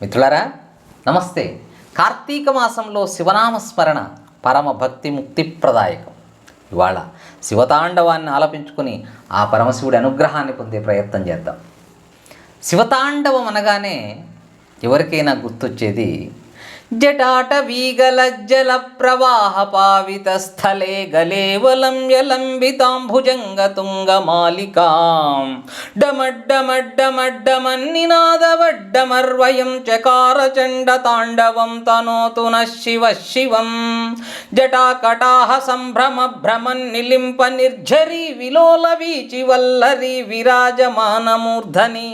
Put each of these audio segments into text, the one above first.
మిత్రులారా నమస్తే. కార్తీక మాసంలో శివనామస్మరణ పరమ భక్తి ముక్తిప్రదాయకం. ఇవాళ శివతాండవాన్ని ఆలపించుకొని ఆ పరమశివుడి అనుగ్రహాన్ని పొందే ప్రయత్నం చేద్దాం. శివతాండవం అనగానే ఎవరికైనా గుర్తొచ్చేది జటాటవీగలజ్జల ప్రవాహ పావిత స్థలే గలేవలం యలంబితాంభుజంగతుంగమాలికాం డమడ్డమడ్డమడ్డమన్నినాదవడ్డమర్వయం చకార చండ తాండవం తనోతు న శివ శివం. జటాకటాహ సంభ్రమ భ్రమన్ నిలింప నిర్ఝరీ విలోల వీచి వల్లరి విరాజమానమూర్ధని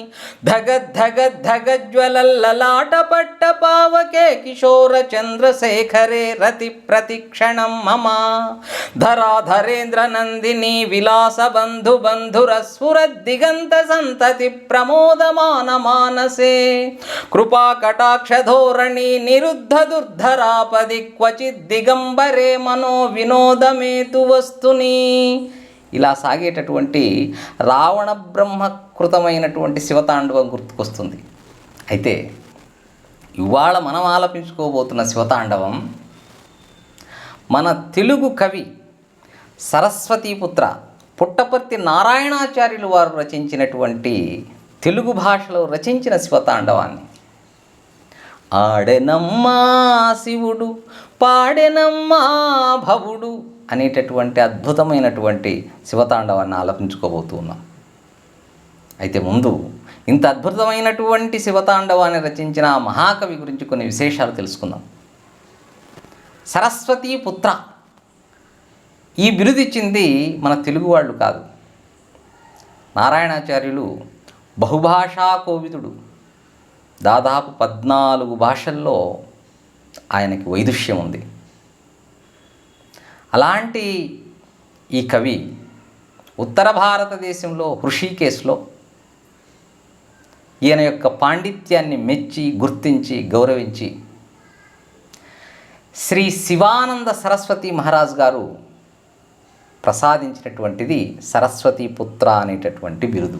ధగద్ధగద్ధగజ్వలల్లలాట పట్ట పావకే కిశోర చంద్రశేఖరే రతి ప్రతిక్షణం మమ ధరాధరేంద్ర నందిని విలాస బంధు బంధురస్ఫురద్దిగంత సంతతి ప్రమోదమాన మానసే కృపా కటాక్ష ధోరణి నిరుద్ధ దుర్ధరాపది క్వచిత్ దిగంబరే మనో వినోదమేతు వస్తుని. ఇలా సాగేటటువంటి రావణ బ్రహ్మకృతమైనటువంటి శివతాండవం గుర్తుకొస్తుంది. అయితే ఇవాళ మనం ఆలపించుకోబోతున్న శివతాండవం మన తెలుగు కవి సరస్వతీపుత్ర పుట్టపర్తి నారాయణాచార్యులు వారు రచించినటువంటి తెలుగు భాషలో రచించిన శివతాండవాన్ని ఆడెనమ్మా శివుడు పాడెనమ్మా భవుడు అనేటటువంటి అద్భుతమైనటువంటి శివతాండవాన్ని ఆలపించుకోబోతున్నాం. అయితే ముందు ఇంత అద్భుతమైనటువంటి శివతాండవాన్ని రచించిన ఆ మహాకవి గురించి కొన్ని విశేషాలు తెలుసుకుందాం. సరస్వతీ పుత్ర ఈ బిరుదిచ్చింది మన తెలుగు వాళ్ళు కాదు. నారాయణాచార్యులు బహుభాషా కోవిదుడు. దాదాపు 14 భాషల్లో ఆయనకి వైదుష్యం ఉంది. అలాంటి ఈ కవి ఉత్తర భారతదేశంలో హృషికేశ్లో ఈయన యొక్క పాండిత్యాన్ని మెచ్చి గుర్తించి గౌరవించి శ్రీ శివానంద సరస్వతి మహారాజ్ గారు ప్రసాదించినటువంటిది సరస్వతీ పుత్ర అనేటటువంటి బిరుదు.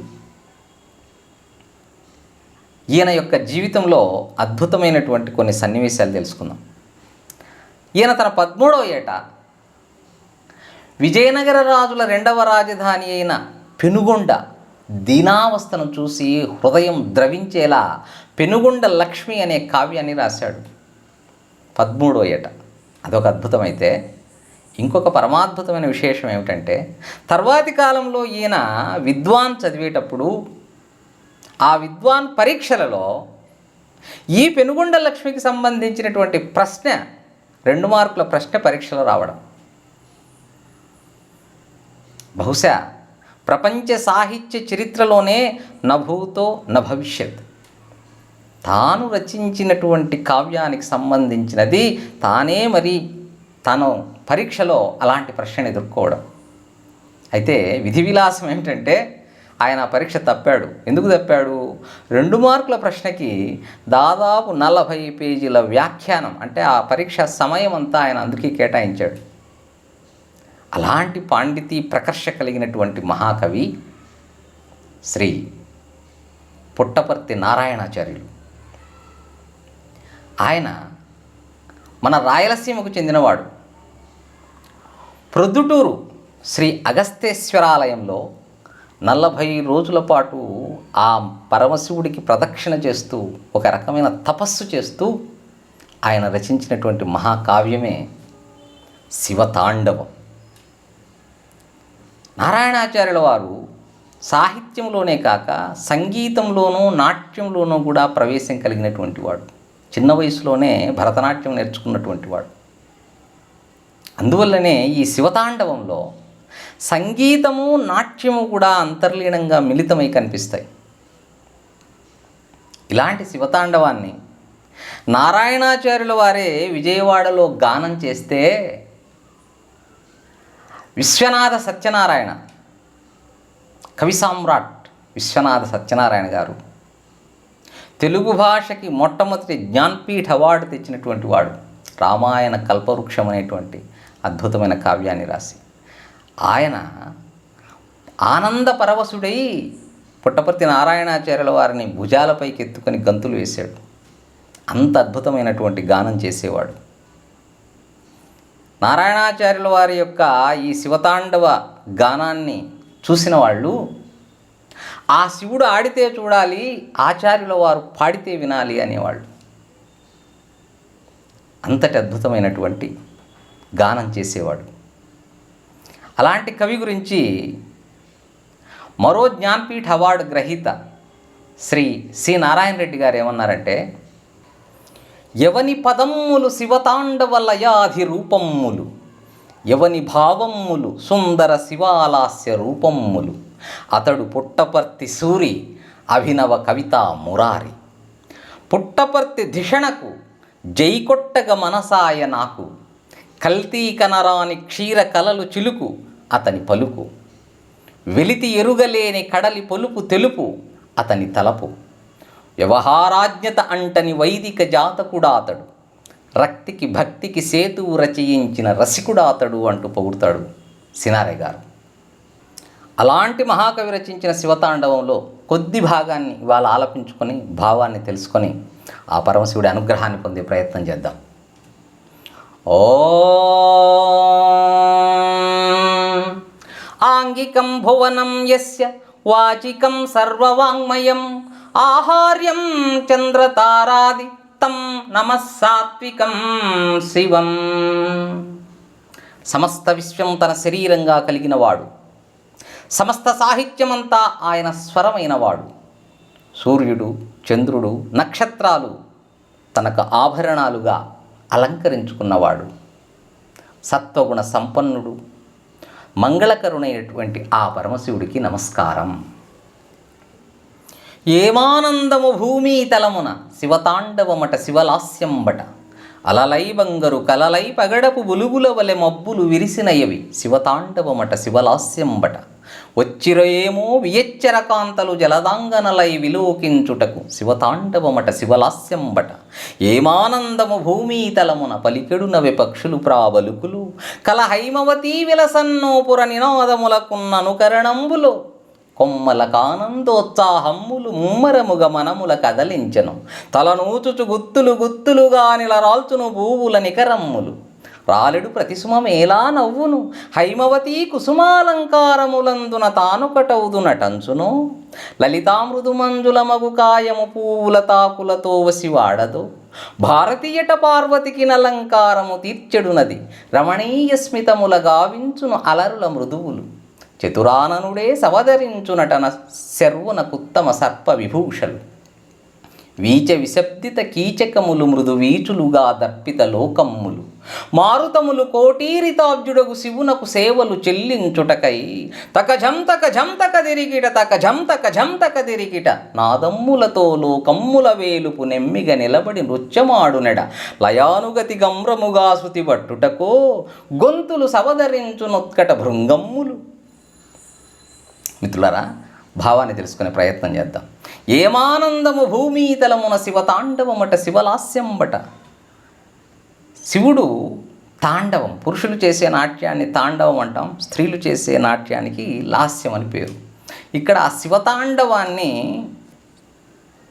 ఈయన యొక్క జీవితంలో అద్భుతమైనటువంటి కొన్ని సన్నివేశాలు తెలుసుకుందాం. ఈయన తన 13వ ఏట విజయనగర రాజుల 2వ రాజధాని అయిన పెనుగొండ దీనావస్థను చూసి హృదయం ద్రవించేలా పెనుగొండ లక్ష్మి అనే కావ్యాన్ని రాశాడు 13వ ఏట. అదొక అద్భుతమైతే ఇంకొక పరమాద్భుతమైన విశేషం ఏమిటంటే తర్వాతి కాలంలో ఈయన విద్వాన్ చదివేటప్పుడు ఆ విద్వాన్ పరీక్షలలో ఈ పెనుగొండ లక్ష్మికి సంబంధించినటువంటి ప్రశ్న 2 మార్కుల ప్రశ్న పరీక్షలో రావడం బహుశా ప్రపంచ సాహిత్య చరిత్రలోనే నభూతో నభవిష్యత్. తాను రచించినటువంటి కావ్యానికి సంబంధించినది తానే మరి తను పరీక్షలో అలాంటి ప్రశ్నను ఎదుర్కోవడం. అయితే విధి విలాసం ఏమిటంటే ఆయన పరీక్ష తప్పాడు. ఎందుకు తప్పాడు? 2 మార్కుల ప్రశ్నకి దాదాపు 40 పేజీల వ్యాఖ్యానం, అంటే ఆ పరీక్ష సమయం అంతా ఆయన అందుకే కేటాయించాడు. అలాంటి పాండితీ ప్రకర్ష కలిగినటువంటి మహాకవి శ్రీ పుట్టపర్తి నారాయణాచార్యులు. ఆయన మన రాయలసీమకు చెందినవాడు. ప్రొద్దుటూరు శ్రీ అగస్తేశ్వరాలయంలో 40 రోజుల పాటు ఆ పరమశివుడికి ప్రదక్షిణ చేస్తూ ఒక రకమైన తపస్సు చేస్తూ ఆయన రచించినటువంటి మహాకావ్యమే శివతాండవం. నారాయణాచార్యుల వారు సాహిత్యంలోనే కాక సంగీతంలోనూ నాట్యంలోనూ కూడా ప్రవేశం కలిగినటువంటి వాడు. చిన్న వయసులోనే భరతనాట్యం నేర్చుకున్నటువంటి వాడు. అందువల్లనే ఈ శివతాండవంలో సంగీతము నాట్యము కూడా అంతర్లీనంగా మిళితమై కనిపిస్తాయి. ఇలాంటి శివతాండవాన్ని నారాయణాచార్యుల వారే విజయవాడలో గానం చేస్తే విశ్వనాథ సత్యనారాయణ, కవి సామ్రాట్ విశ్వనాథ సత్యనారాయణ గారు తెలుగు భాషకి మొట్టమొదటి జ్ఞాన్పీఠ్ అవార్డు తెచ్చినటువంటి వాడు. రామాయణ కల్పవృక్షం అనేటువంటి అద్భుతమైన కావ్యాన్ని రాసి ఆయన ఆనంద పరవశుడై పుట్టపర్తి నారాయణాచార్యుల వారిని భుజాలపైకి ఎత్తుకొని గంతులు వేశాడు. అంత అద్భుతమైనటువంటి గానం చేసేవాడు. నారాయణాచార్యుల వారి యొక్క ఈ శివతాండవ గానాన్ని చూసిన వాళ్ళు ఆ శివుడు ఆడితే చూడాలి, ఆచార్యుల వారు పాడితే వినాలి అనేవాళ్ళు. అంతటి అద్భుతమైనటువంటి గానం చేసేవాడు. అలాంటి కవి గురించి మరో జ్ఞాన్పీఠ్ అవార్డు గ్రహీత శ్రీ సి నారాయణ రెడ్డి గారు ఏమన్నారంటే, ఎవని పదమ్ములు శివతాండవ లయాధి రూపమ్ములు, ఎవని భావమ్ములు సుందర శివాలాస్య రూపమ్ములు, అతడు పుట్టపర్తి సూరి అభినవ కవితా మురారి, పుట్టపర్తి ధిషణకు జైకొట్టగ మనసాయ నాకు, కల్తీ కనరాని క్షీర కలలు చిలుకు అతని పలుకు, వెలితి ఎరుగలేని కడలి పొలుపు తెలుపు అతని తలపు, వ్యవహారాజ్ఞత అంటని వైదిక జాతకుడా అతడు, రక్తికి భక్తికి సేతువు రచయించిన రసికుడా అతడు అంటూ పొగుడతాడు సినారే గారు. అలాంటి మహాకవి రచించిన శివతాండవంలో కొద్ది భాగాన్ని ఇవాళ ఆలపించుకొని భావాన్ని తెలుసుకొని ఆ పరమశివుడి అనుగ్రహాన్ని పొందే ప్రయత్నం చేద్దాం. ఆంగికం భువనం యస్య వాచికం సర్వవాంగ్మయం, ఆహార్యం చంద్రతారాది తం నమః సాత్వికం శివం. సమస్త విశ్వం తన శరీరంగా కలిగినవాడు, సమస్త సాహిత్యమంతా ఆయన స్వరమైనవాడు, సూర్యుడు చంద్రుడు నక్షత్రాలు తనకు ఆభరణాలుగా అలంకరించుకున్నవాడు, సత్వగుణ సంపన్నుడు మంగళకరుణైనటువంటి ఆ పరమశివుడికి నమస్కారం. ఏమానందము భూమి తలమున శివతాండవమట శివలాస్యంబట, అలలై బంగరు కలలై పగడపు బులుగుల వలె మబ్బులు విరిసినయవి శివతాండవమట శివలాస్యంబట, వచ్చిరయేమో వియచ్చరకాంతలు జలదాంగనలై విలోకించుటకు శివతాండవమట శివలాస్యంబట, ఏమానందము భూమితలమున పలికెడునవె పక్షులు ప్రాబలుకులు, కలహైమవతీ విలసన్నోపుర నినాదములకున్ననుకరణంబులో, కొమ్మల కానందోత్సాహమ్ములు ముమ్మరముగ మనముల కదలించెను, తలనూచుచు గుత్తులు గుత్తులుగా నిలరాల్చును భూవుల నికరమ్ములు, రాలెడు ప్రతిసుమమేలా నవ్వును హైమవతీ కుసుమాలంకారములందున తానుకటవుదునటంచును, లలితామృదు మంజుల మగు కాయము పూవుల తాకులతో వసివాడదు, భారతీయట పార్వతికి నలంకారము తీర్చెడునది రమణీయ స్మితముల గావించును అలరుల మృదువులు, చతురాననుడే సవదరించునటన శర్వునకుత్తమ సర్ప విభూషలు, వీచ విశబ్దిత కీచకములు మృదు వీచులుగా దర్పిత లోకమ్ములు, మారుతములు కోటీరితాబ్జుడగు శివునకు సేవలు చెల్లించుటకై తక దిరిగిట తక దిరిగిట నాదమ్ములతో లోకమ్ముల వేలుపు నెమ్మిగ నిలబడి నృత్యమాడునెడ, లయానుగతి గమ్రముగా శృతి పట్టుటకో గొంతులు సవదరించునొత్కట భృంగమ్ములు. మిత్రులారా, భావాన్ని తెలుసుకునే ప్రయత్నం చేద్దాం. ఏమానందము భూమితలమున శివతాండవమట శివలాస్యంబట. శివుడు తాండవం, పురుషులు చేసే నాట్యాన్ని తాండవం అంటాం, స్త్రీలు చేసే నాట్యానికి లాస్యం అని పేరు. ఇక్కడ ఆ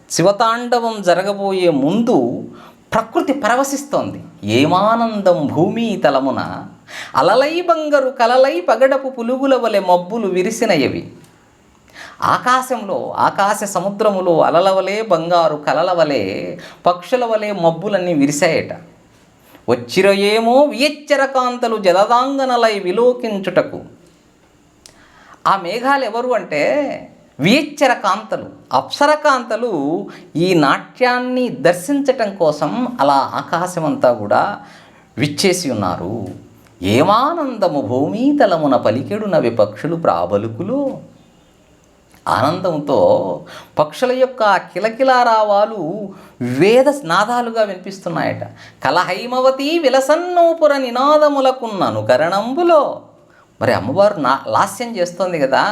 శివతాండవం జరగబోయే ముందు ప్రకృతి పరవశిస్తోంది. ఏమానందం భూమితలమున అలలై బంగరు కలలై పగడపు పులుగుల వలె మబ్బులు విరిసినయవి. ఆకాశంలో, ఆకాశ సముద్రములో అలల వలె బంగారు కలల వలె పక్షుల వలె మబ్బులన్నీ విరిశాయట. వచ్చిరయేమో వియచ్చరకాంతలు జలదాంగనలై విలోకించుటకు. ఆ మేఘాలు ఎవరు అంటే వియచ్చరకాంతలు, అప్సరకాంతలు ఈ నాట్యాన్ని దర్శించటం కోసం అలా ఆకాశమంతా కూడా విచ్చేసి ఉన్నారు. ఏమానందము భూమితలమున పలికెడునవి పక్షులు ప్రాబలుకులు. ఆనందంతో పక్షుల యొక్క కిలకిలారావాలు వేద నాదాలుగా వినిపిస్తున్నాయట. కలహైమవతి విలసన్నోపుర నినాదములకున్నను కరణంబులో. మరి అమ్మవారు లాస్యం చేస్తోంది కదా,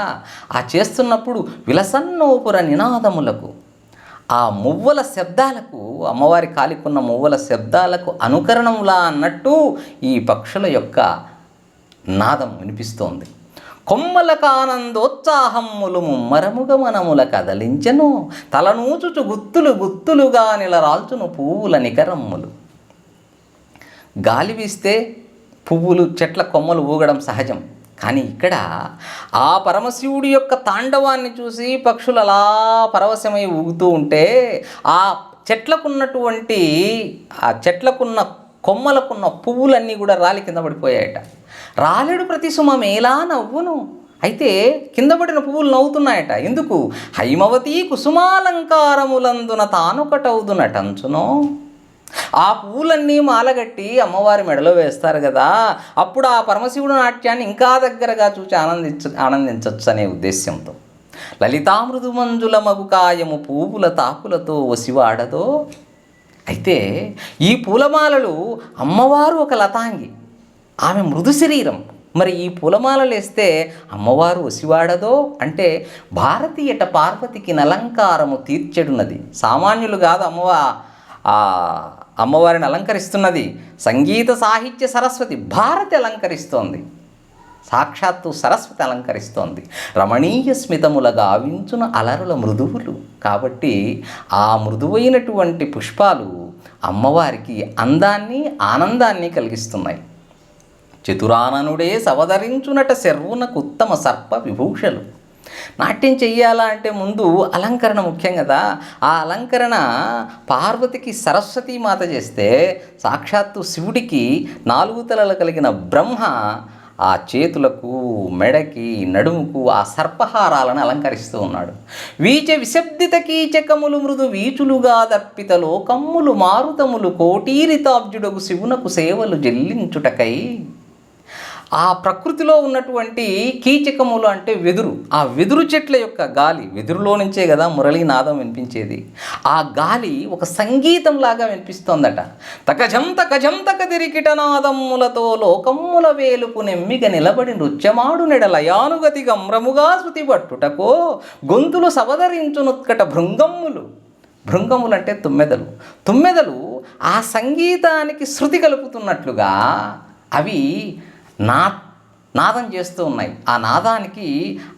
ఆ చేస్తున్నప్పుడు విలసన్నోపుర నినాదములకు, ఆ మువ్వల శబ్దాలకు, అమ్మవారి కాలికున్న మువ్వల శబ్దాలకు అనుకరణంలా అన్నట్టు ఈ పక్షుల యొక్క నాదం వినిపిస్తోంది. కొమ్మలకానందోత్సాహమ్ములు ముమ్మరముగ మనముల కదలించెను, తలనూచుచు గుత్తులు గుత్తులుగా నిలరాల్చును పువ్వుల నికరమ్ములు. గాలి వీస్తే పువ్వులు చెట్ల కొమ్మలు ఊగడం సహజం. కానీ ఇక్కడ ఆ పరమశివుడి యొక్క తాండవాన్ని చూసి పక్షులు అలా పరవశమై ఊగుతూ ఉంటే ఆ చెట్లకున్న కొమ్మలకున్న పువ్వులన్నీ కూడా రాలి కింద పడిపోయాయట. రాలేడు ప్రతి సుమమేలా నవ్వును. అయితే కింద పడిన పువ్వులు నవ్వుతున్నాయట. ఎందుకు? హైమవతి కుసుమాలంకారములందున తానొకటవుదునటంచునో. ఆ పువ్వులన్నీ మాలగట్టి అమ్మవారి మెడలో వేస్తారు కదా, అప్పుడు ఆ పరమశివుడు నాట్యాన్ని ఇంకా దగ్గరగా చూసి ఆనందించవచ్చు అనే ఉద్దేశ్యంతో. లలితామృదు మంజుల మగుకాయము పువ్వుల తాకులతో ఒసివాడదో. అయితే ఈ పూలమాలలు, అమ్మవారు ఒక లతాంగి, ఆమె మృదు శరీరం. మరి ఈ పూలమాలలు వేస్తే అమ్మవారు ఒసివాడదో అంటే భారతీయట పార్వతికి నలంకారము తీర్చెడున్నది. సామాన్యులు కాదు అమ్మవారిని అలంకరిస్తున్నది. సంగీత సాహిత్య సరస్వతి భారతి అలంకరిస్తోంది. సాక్షాత్తు సరస్వతి అలంకరిస్తోంది. రమణీయ స్మితముల గావించున అలరుల మృదువులు. కాబట్టి ఆ మృదువైనటువంటి పుష్పాలు అమ్మవారికి అందాన్ని ఆనందాన్ని కలిగిస్తున్నాయి. చతురాననుడే సవదరించునట శర్వునకు ఉత్తమ సర్ప విభూషలు. నాట్యం చెయ్యాలా అంటే ముందు అలంకరణ ముఖ్యం కదా. ఆ అలంకరణ పార్వతికి సరస్వతీమాత చేస్తే, సాక్షాత్తు శివుడికి 4 తలలు కలిగిన బ్రహ్మ ఆ చేతులకు, మెడకి, నడుముకు ఆ సర్పహారాలను అలంకరిస్తూ ఉన్నాడు. వీచ విశబ్దిత కీచకములు మృదు వీచులుగా దర్పిత లోకమ్ములు మారుతములు కోటీరితాబ్జుడగు శివునకు సేవలు జల్లించుటకై. ఆ ప్రకృతిలో ఉన్నటువంటి కీచకములు అంటే వెదురు, ఆ వెదురు చెట్ల యొక్క గాలి, వెదురులో నుంచే కదా మురళీనాదం వినిపించేది. ఆ గాలి ఒక సంగీతంలాగా వినిపిస్తోందట. తకజం తకజం తకదిరికిటనాదమ్ములతో లోకమ్ముల వేలుపు నెమ్మిగ నిలబడి నృత్యమాడు నెడల యానుగతి గమ్రముగా శృతి పట్టుటకో గొంతులు సవదరించునుత్కట భృంగమ్ములు. భృంగములు అంటే తుమ్మెదలు ఆ సంగీతానికి శృతి కలుపుతున్నట్లుగా అవి నాదం చేస్తూ ఉన్నాయి. ఆ నాదానికి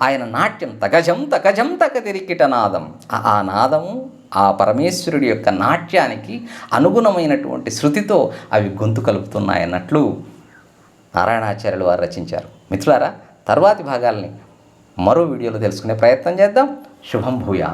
ఆయన నాట్యం తకజం తకజం తకదిరికిట నాదం. ఆ నాదము ఆ పరమేశ్వరుడి యొక్క నాట్యానికి అనుగుణమైనటువంటి శృతితో అవి గొంతు కలుపుతున్నాయన్నట్లు నారాయణాచార్యులు వారు రచించారు. మిత్రులారా, తర్వాతి భాగాల్ని మరో వీడియోలో తెలుసుకునే ప్రయత్నం చేద్దాం. శుభం భూయా.